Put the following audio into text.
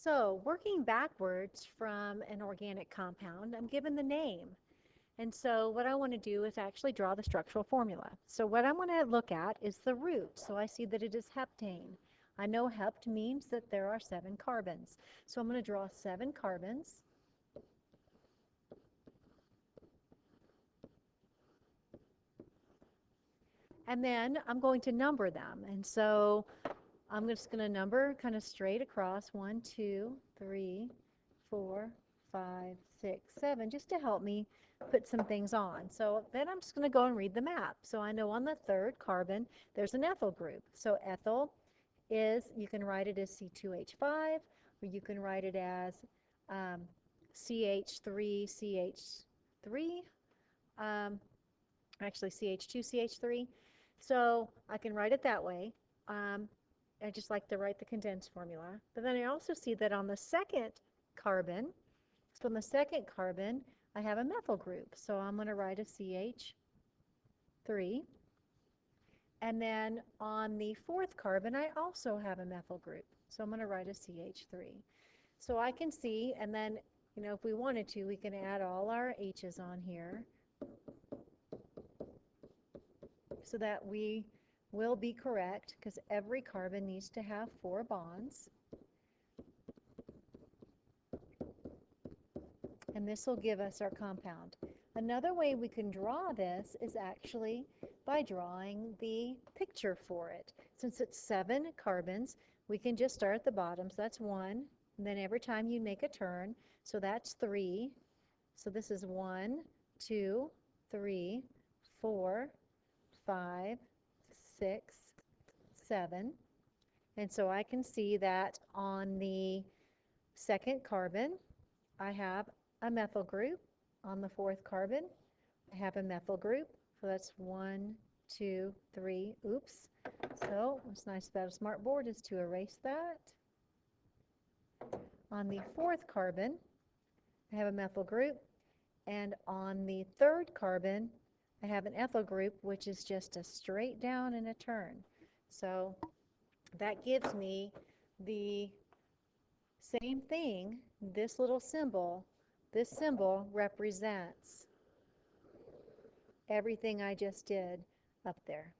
So, working backwards from an organic compound, I'm given the name. And so what I want to do is actually draw the structural formula. So what I want to look at is the root. So I see that it is heptane. I know hept means that there are 7 carbons. So I'm going to draw 7 carbons. And then I'm going to number them. And so I'm just going to number kind of straight across 1, 2, 3, 4, 5, 6, 7, just to help me put some things on. So then I'm just going to go and read the map. So I know on the 3rd carbon there's an ethyl group. So ethyl is, you can write it as C2H5, or you can write it as CH3CH3, actually CH2CH3. So I can write it that way. I just like to write the condensed formula. But then I also see that on the 2nd carbon, so on the 2nd carbon, I have a methyl group. So I'm going to write a CH3. And then on the 4th carbon, I also have a methyl group. So I'm going to write a CH3. So I can see, and then, if we wanted to, we can add all our H's on here so that we will be correct, because every carbon needs to have 4 bonds. And this will give us our compound. Another way we can draw this is actually by drawing the picture for it. Since it's 7 carbons, we can just start at the bottom. So that's 1. And then every time you make a turn, so that's 3. So this is 1, 2, 3, 4, 5, 6, 7. And so I can see that on the 2nd carbon, I have a methyl group. On the 4th carbon, I have a methyl group. So that's 1, 2, 3. Oops. So what's nice about a smart board is to erase that. On the 4th carbon, I have a methyl group. And on the 3rd carbon, I have an ethyl group, which is just a straight down and a turn. So that gives me the same thing, this little symbol. This symbol represents everything I just did up there.